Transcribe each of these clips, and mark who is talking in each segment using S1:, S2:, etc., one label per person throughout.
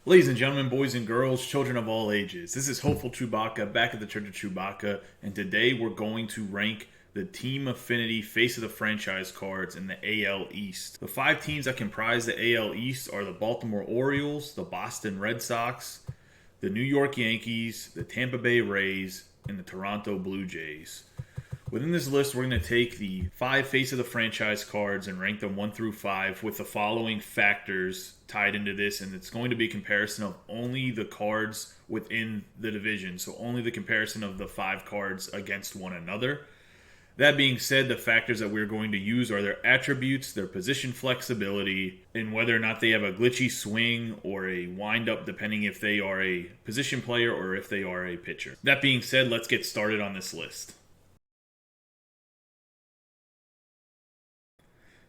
S1: Ladies and gentlemen, boys and girls, children of all ages, this is Hopeful Chewbacca back at the Church of Chewbacca, and today we're going to rank the Team Affinity Face of the Franchise cards in the AL East. The 5 teams that comprise the AL East are the Baltimore Orioles, the Boston Red Sox, the New York Yankees, the Tampa Bay Rays, and the Toronto Blue Jays. Within this list, we're going to take the 5 Face of the Franchise cards and rank them 1 through 5 with the following factors tied into this, and it's going to be a comparison of only the cards within the division, so only the comparison of the 5 cards against one another. That being said, the factors that we're going to use are their attributes, their position flexibility, and whether or not they have a glitchy swing or a windup, depending if they are a position player or if they are a pitcher. That being said, let's get started on this list.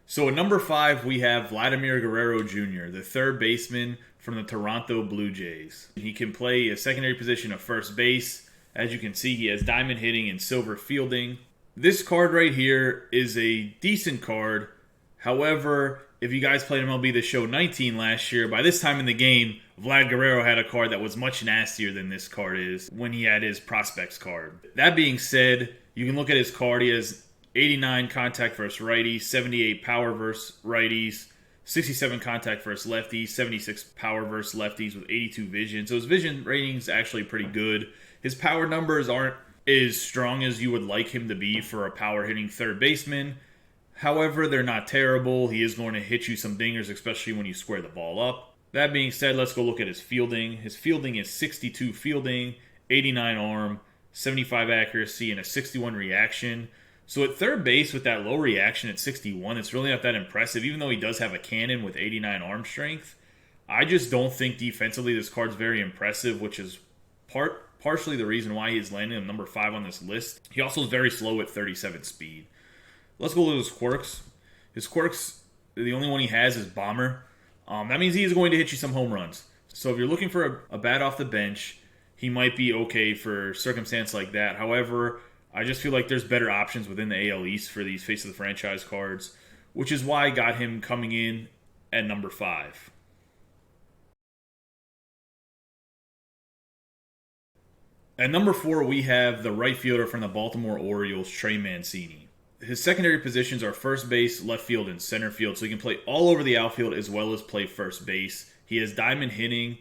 S1: So at number 5, we have Vladimir Guerrero Jr., the third baseman from the Toronto Blue Jays. He can play a secondary position of first base. As you can see, he has diamond hitting and silver fielding. This card right here is a decent card. However, if you guys played MLB The Show 19 last year, by this time in the game, Vlad Guerrero had a card that was much nastier than this card is when he had his prospects card. That being said, you can look at his card. He has 89 contact versus righties, 78 power versus righties, 67 contact versus lefties, 76 power versus lefties with 82 vision. So his vision rating is actually pretty good. His power numbers aren't as strong as you would like him to be for a power hitting third baseman. However, they're not terrible. He is going to hit you some dingers, especially when you square the ball up. That being said, let's go look at his fielding. His fielding is 62 fielding, 89 arm, 75 accuracy, and a 61 reaction. So at third base with that low reaction at 61, it's really not that impressive, even though he does have a cannon with 89 arm strength. I just don't think defensively this card's very impressive, which is partially the reason why he's landing at number 5 on this list. He also is very slow at 37 speed. Let's go to his quirks. His quirks, the only one he has is Bomber. That means he is going to hit you some home runs. So if you're looking for a bat off the bench, he might be okay for circumstance like that. However, I just feel like there's better options within the AL East for these Face of the Franchise cards, which is why I got him coming in at number 5. At number 4, we have the right fielder from the Baltimore Orioles, Trey Mancini. His secondary positions are first base, left field, and center field, so he can play all over the outfield as well as play first base. He has diamond hitting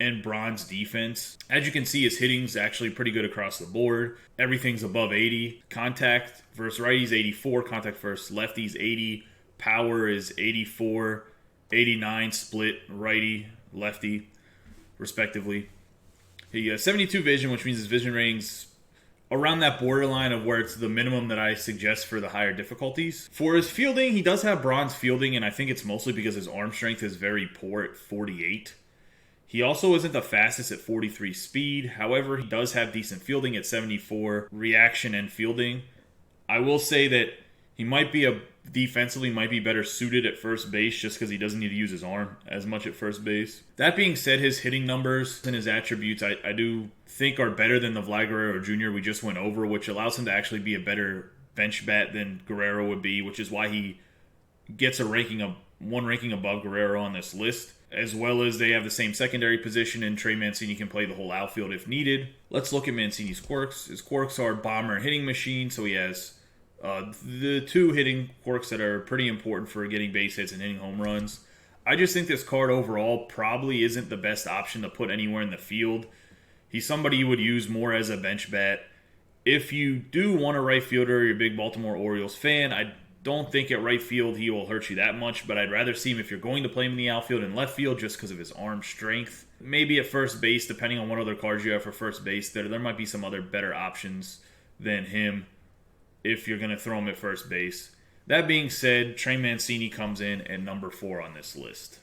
S1: and bronze defense. As you can see, his hitting's actually pretty good across the board. Everything's above 80. Contact versus righties, 84. Contact versus lefties, 80. Power is 84. 89 split righty, lefty, respectively. He has 72 vision, which means his vision rating's around that borderline of where it's the minimum that I suggest for the higher difficulties. For his fielding, he does have bronze fielding, and I think it's mostly because his arm strength is very poor at 48. He also isn't the fastest at 43 speed. However, he does have decent fielding at 74, reaction and fielding. I will say that he might be defensively might be better suited at first base just because he doesn't need to use his arm as much at first base. That being said, his hitting numbers and his attributes I do think are better than the Vlad Guerrero Jr. we just went over, which allows him to actually be a better bench bat than Guerrero would be, which is why he gets one ranking above Guerrero on this list. As well as they have the same secondary position, and Trey Mancini can play the whole outfield if needed. Let's look at Mancini's quirks. His quirks are bomber and hitting machine, so he has the 2 hitting quirks that are pretty important for getting base hits and hitting home runs. I just think this card overall probably isn't the best option to put anywhere in the field. He's somebody you would use more as a bench bat. If you do want a right fielder, you're a big Baltimore Orioles fan, I don't think at right field he will hurt you that much, but I'd rather see him if you're going to play him in the outfield and left field just because of his arm strength. Maybe at first base, depending on what other cards you have for first base, there might be some other better options than him if you're going to throw him at first base. That being said, Trey Mancini comes in at number 4 on this list.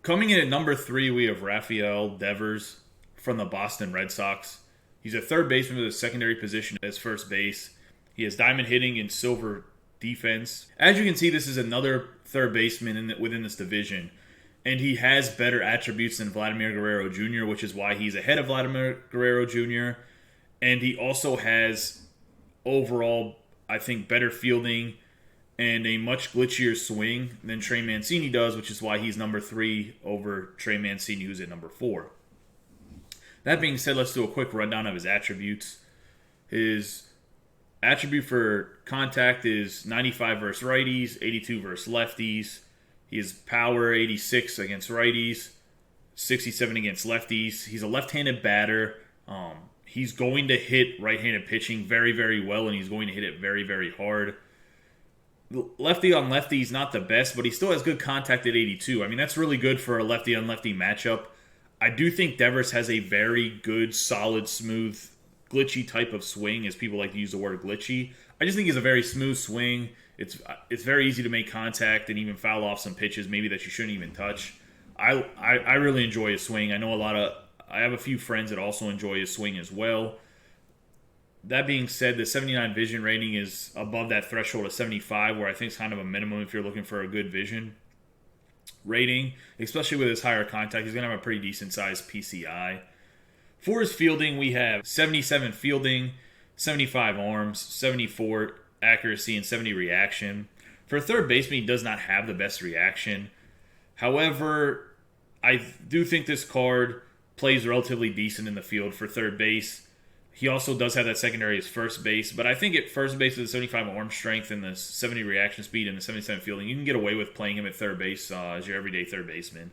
S1: Coming in at number 3, we have Rafael Devers from the Boston Red Sox. He's a third baseman with a secondary position as first base. He has diamond hitting and silver defense. As you can see, this is another third baseman within this division. And he has better attributes than Vladimir Guerrero Jr., which is why he's ahead of Vladimir Guerrero Jr. And he also has overall, I think, better fielding and a much glitchier swing than Trey Mancini does, which is why he's number 3 over Trey Mancini, who's at number 4. That being said, let's do a quick rundown of his attributes. His attribute for contact is 95 versus righties, 82 versus lefties. He has power 86 against righties, 67 against lefties. He's a left-handed batter. He's going to hit right-handed pitching very, very well, and he's going to hit it very, very hard. Lefty on lefty is not the best, but he still has good contact at 82. I mean, that's really good for a lefty on lefty matchup. I do think Devers has a very good, solid, smooth, glitchy type of swing, as people like to use the word glitchy. I just think it's a very smooth swing. It's very easy to make contact and even foul off some pitches maybe that you shouldn't even touch. I really enjoy his swing. I have a few friends that also enjoy his swing as well. That being said, the 79 vision rating is above that threshold of 75, where I think is kind of a minimum if you're looking for a good vision rating, especially with his higher contact. He's going to have a pretty decent sized PCI. For his fielding, we have 77 fielding, 75 arms, 74 accuracy, and 70 reaction. For a third baseman, he does not have the best reaction. However, I do think this card plays relatively decent in the field for third base. He also does have that secondary as first base, but I think at first base with the 75 arm strength and the 70 reaction speed and the 77 fielding, you can get away with playing him at third base as your everyday third baseman.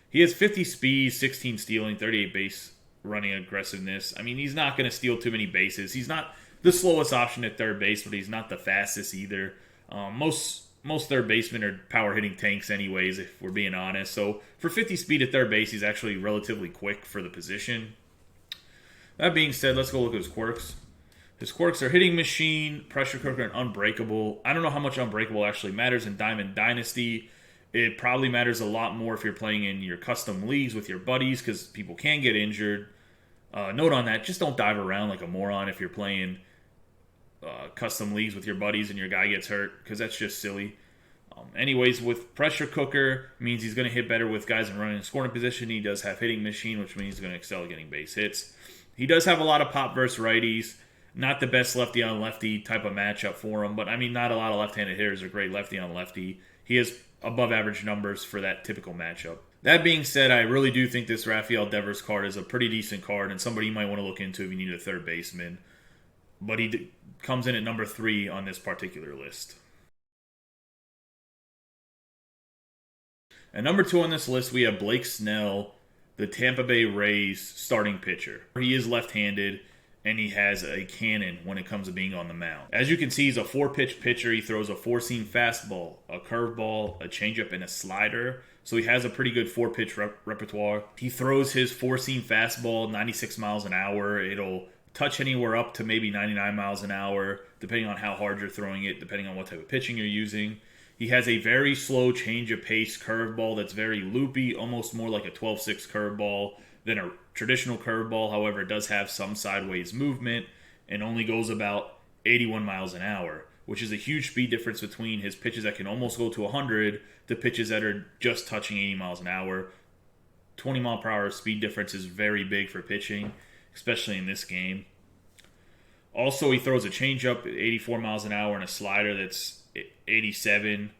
S1: He has 50 speed, 16 stealing, 38 base running aggressiveness. I mean, he's not going to steal too many bases. He's not the slowest option at third base, but he's not the fastest either. Most third basemen are power hitting tanks anyways, if we're being honest. So for 50 speed at third base, he's actually relatively quick for the position. That being said, let's go look at his quirks. His quirks are hitting machine, pressure cooker, and unbreakable. I don't know how much unbreakable actually matters in Diamond Dynasty. It probably matters a lot more if you're playing in your custom leagues with your buddies, because people can get injured. Note on that, just don't dive around like a moron if you're playing custom leagues with your buddies and your guy gets hurt, because that's just silly. Anyways, with pressure cooker, means he's going to hit better with guys in running and scoring position. He does have hitting machine, which means he's going to excel at getting base hits. He does have a lot of pop versus righties. Not the best lefty on lefty type of matchup for him, but I mean, not a lot of left-handed hitters are great lefty on lefty. He has above average numbers for that typical matchup. That being said, I really do think this Rafael Devers card is a pretty decent card and somebody you might want to look into if you need a third baseman. But he comes in at number 3 on this particular list. At number 2 on this list, we have Blake Snell, the Tampa Bay Rays starting pitcher. He is left-handed, and he has a cannon when it comes to being on the mound. As you can see, he's a 4-pitch pitcher. He throws a 4-seam fastball, a curveball, a changeup, and a slider. So he has a pretty good 4-pitch repertoire. He throws his 4-seam fastball 96 miles an hour. It'll touch anywhere up to maybe 99 miles an hour, depending on how hard you're throwing it, depending on what type of pitching you're using. He has a very slow change of pace curveball that's very loopy, almost more like a 12-6 curveball than a traditional curveball. However, it does have some sideways movement and only goes about 81 miles an hour, which is a huge speed difference between his pitches that can almost go to 100 to pitches that are just touching 80 miles an hour. 20 mile per hour speed difference is very big for pitching, especially in this game. Also, he throws a changeup at 84 miles an hour and a slider that's 87.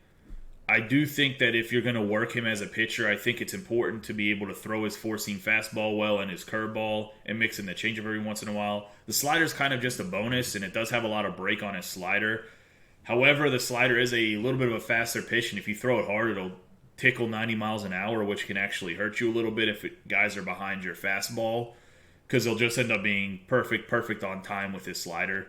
S1: I do think that if you're going to work him as a pitcher, I think it's important to be able to throw his 4-seam fastball well and his curveball and mix in the changeup every once in a while. The slider is kind of just a bonus, and it does have a lot of break on his slider. However, the slider is a little bit of a faster pitch, and if you throw it hard, it'll tickle 90 miles an hour, which can actually hurt you a little bit if guys are behind your fastball, because they'll just end up being perfect on time with his slider.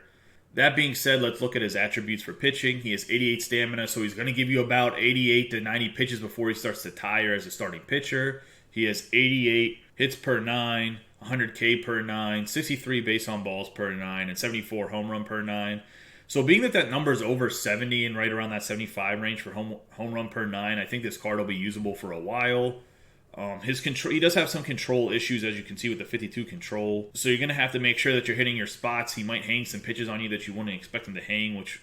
S1: That being said, let's look at his attributes for pitching. He has 88 stamina, so he's going to give you about 88 to 90 pitches before he starts to tire as a starting pitcher. He has 88 hits per 9, 100 K per 9, 63 base on balls per 9, and 74 home run per 9. So being that number is over 70 and right around that 75 range for home run per 9, I think this card will be usable for a while. His control, he does have some control issues, as you can see with the 52 control. So you're going to have to make sure that you're hitting your spots. He might hang some pitches on you that you wouldn't expect him to hang, which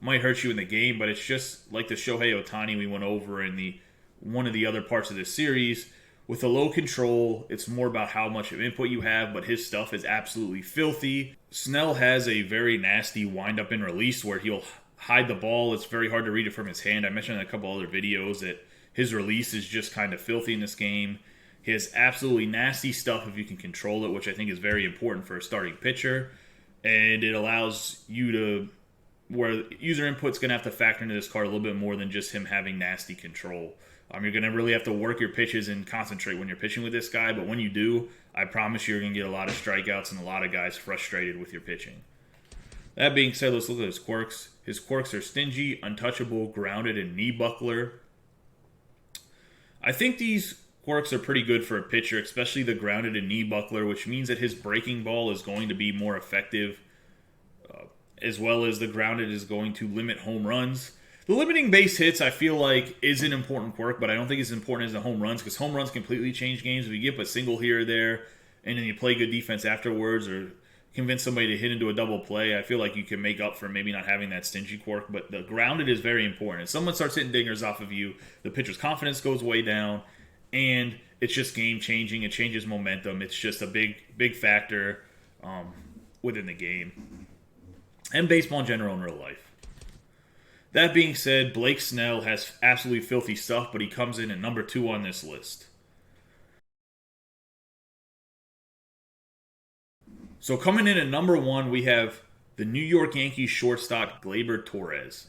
S1: might hurt you in the game. But it's just like the Shohei Ohtani we went over in one of the other parts of this series. With the low control, it's more about how much of input you have, but his stuff is absolutely filthy. Snell has a very nasty wind-up and release where he'll hide the ball. It's very hard to read it from his hand. I mentioned in a couple other videos that his release is just kind of filthy in this game. He has absolutely nasty stuff if you can control it, which I think is very important for a starting pitcher. And it allows you to, where user input's going to have to factor into this card a little bit more than just him having nasty control. You're going to really have to work your pitches and concentrate when you're pitching with this guy. But when you do, I promise you're going to get a lot of strikeouts and a lot of guys frustrated with your pitching. That being said, let's look at his quirks. His quirks are stingy, untouchable, grounded, and knee buckler. I think these quirks are pretty good for a pitcher, especially the grounded and knee buckler, which means that his breaking ball is going to be more effective, as well as the grounded is going to limit home runs. The limiting base hits, I feel like, is an important quirk, but I don't think it's as important as the home runs, because home runs completely change games. If you get a single here or there, and then you play good defense afterwards, or convince somebody to hit into a double play, I feel like you can make up for maybe not having that stingy quirk. But the grounded is very important. If someone starts hitting dingers off of you, the pitcher's confidence goes way down, and it's just game changing. It changes momentum. It's just a big factor within the game and baseball in general in real life. That being said, Blake Snell has absolutely filthy stuff, but he comes in at number 2 on this list. So coming in at number 1, we have the New York Yankees shortstop Gleyber Torres.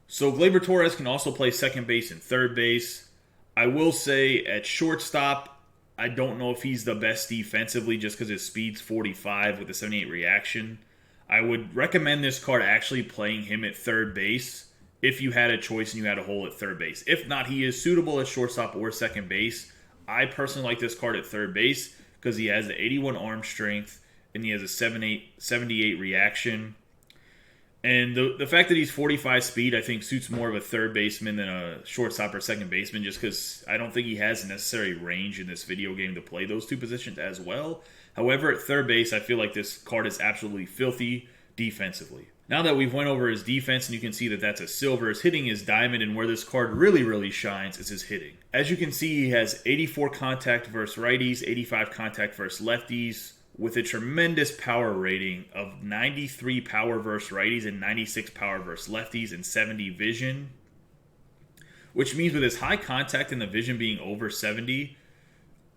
S1: So Gleyber Torres can also play second base and third base. I will say at shortstop, I don't know if he's the best defensively just because his speed's 45 with a 78 reaction. I would recommend this card actually playing him at third base if you had a choice and you had a hole at third base. If not, he is suitable at shortstop or second base. I personally like this card at third base because he has the 81 arm strength and he has a 78 reaction. And the fact that he's 45 speed, I think, suits more of a third baseman than a shortstop or second baseman, just because I don't think he has the necessary range in this video game to play those two positions as well. However, at third base, I feel like this card is absolutely filthy defensively. Now that we've went over his defense, and you can see that that's a silver, his hitting is diamond, and where this card really shines is his hitting. As you can see, he has 84 contact versus righties, 85 contact versus lefties, with a tremendous power rating of 93 power versus righties and 96 power versus lefties and 70 vision. Which means with his high contact and the vision being over 70,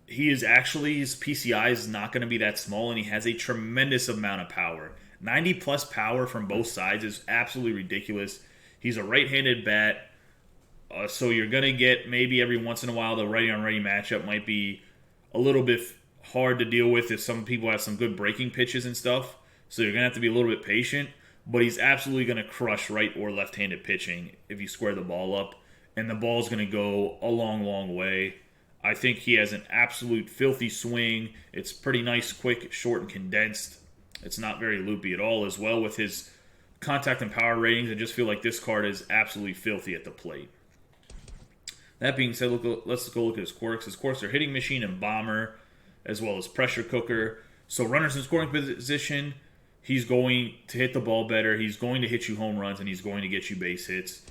S1: his PCI is not going to be that small, and he has a tremendous amount of power. 90 plus power from both sides is absolutely ridiculous. He's a right-handed bat, so you're going to get maybe every once in a while the righty-on-righty matchup might be a little bit hard to deal with if some people have some good breaking pitches and stuff. So you're going to have to be a little bit patient. But he's absolutely going to crush right or left-handed pitching if you square the ball up. And the ball's going to go a long way. I think he has an absolute filthy swing. It's pretty nice, quick, short, and condensed. It's not very loopy at all. As well with his contact and power ratings, I just feel like this card is absolutely filthy at the plate. That being said, let's go look at his quirks. His quirks are hitting machine and bomber, as well as pressure cooker. So runners in scoring position, he's going to hit the ball better. He's going to hit you home runs, and he's going to get you base hits.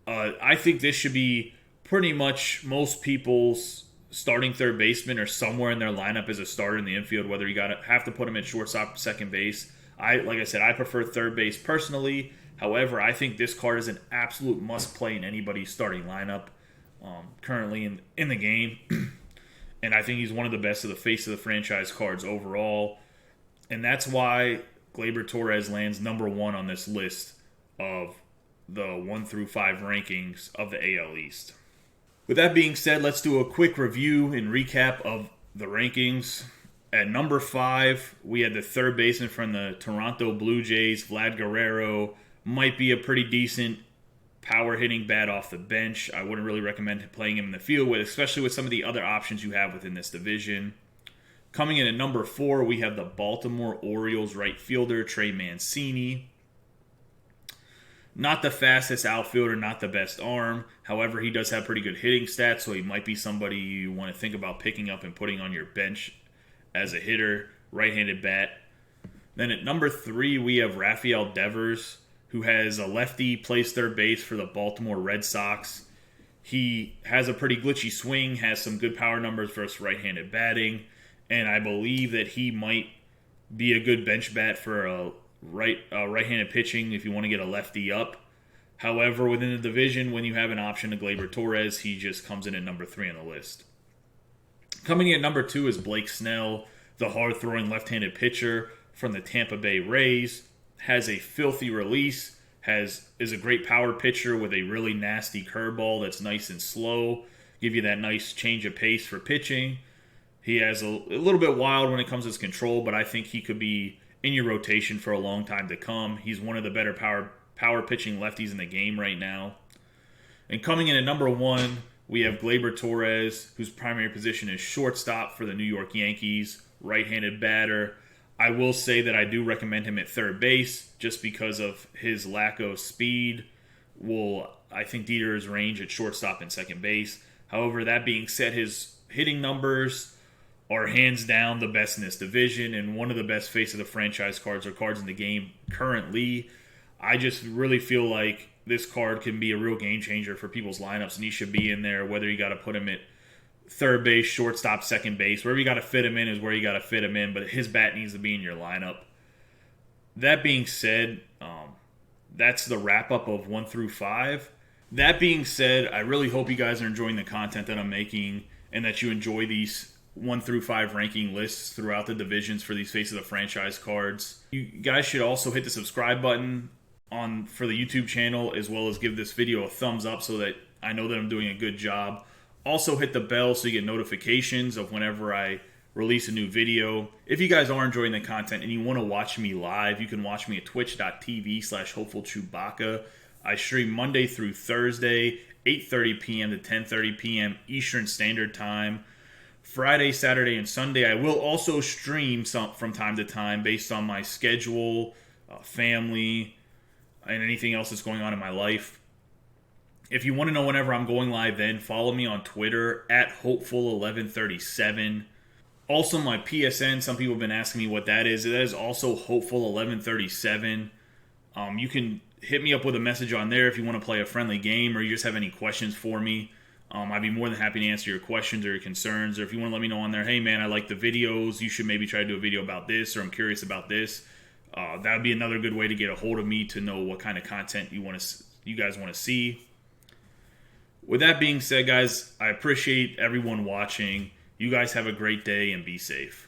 S1: I think this should be pretty much most people's starting third baseman or somewhere in their lineup as a starter in the infield, whether you have to put him at shortstop, second base. Like I said, I prefer third base personally. However, I think this card is an absolute must-play in anybody's starting lineup currently in the game. And I think he's one of the best of the face of the franchise cards overall. And that's why Gleyber Torres lands number 1 on this list of the 1 through 5 rankings of the AL East. With that being said, let's do a quick review and recap of the rankings. At number 5, we had the third baseman from the Toronto Blue Jays, Vlad Guerrero. Might be a pretty decent power hitting bat off the bench. I wouldn't really recommend playing him in the field, especially with some of the other options you have within this division. Coming in at number 4, we have the Baltimore Orioles right fielder, Trey Mancini. Not the fastest outfielder, not the best arm. However, he does have pretty good hitting stats, so he might be somebody you want to think about picking up and putting on your bench as a hitter, right-handed bat. Then at number 3, we have Rafael Devers, who has a lefty, plays third base for the Baltimore Red Sox. He has a pretty glitchy swing, has some good power numbers versus right-handed batting, and I believe that he might be a good bench bat for a right-handed pitching if you want to get a lefty up. However, within the division, when you have an option to Gleyber Torres, he just comes in at number 3 on the list. Coming in at number 2 is Blake Snell, the hard-throwing left-handed pitcher from the Tampa Bay Rays. Has a filthy release, is a great power pitcher with a really nasty curveball that's nice and slow, give you that nice change of pace for pitching. He has a little bit wild when it comes to his control, but I think he could be in your rotation for a long time to come. He's one of the better power pitching lefties in the game right now. And coming in at number 1, we have Gleyber Torres, whose primary position is shortstop for the New York Yankees, right-handed batter. I will say that I do recommend him at third base just because of his lack of speed will, I think, deter his range at shortstop and second base. However, that being said, his hitting numbers are hands down the best in this division and one of the best face of the franchise cards or cards in the game currently. I just really feel like this card can be a real game changer for people's lineups, and he should be in there, whether you got to put him at third base, shortstop, second base. Wherever you got to fit him in is where you got to fit him in, but his bat needs to be in your lineup. That being said, that's the wrap-up of 1 through 5. That being said, I really hope you guys are enjoying the content that I'm making and that you enjoy these 1 through 5 ranking lists throughout the divisions for these face of the franchise cards. You guys should also hit the subscribe button for the YouTube channel, as well as give this video a thumbs up so that I know that I'm doing a good job. Also hit the bell so you get notifications of whenever I release a new video. If you guys are enjoying the content and you want to watch me live, you can watch me at twitch.tv/hopefulchewbacca. I stream Monday through Thursday, 8:30 p.m. to 10:30 p.m. Eastern Standard Time. Friday, Saturday, and Sunday, I will also stream some from time to time based on my schedule, family, and anything else that's going on in my life. If you want to know whenever I'm going live, then follow me on Twitter at Hopeful1137. Also, my PSN, some people have been asking me what that is. That is also Hopeful1137. You can hit me up with a message on there if you want to play a friendly game or you just have any questions for me. I'd be more than happy to answer your questions or your concerns. Or if you want to let me know on there, hey man, I like the videos. You should maybe try to do a video about this, or I'm curious about this. That would be another good way to get a hold of me to know what kind of content you guys want to see. With that being said, guys, I appreciate everyone watching. You guys have a great day and be safe.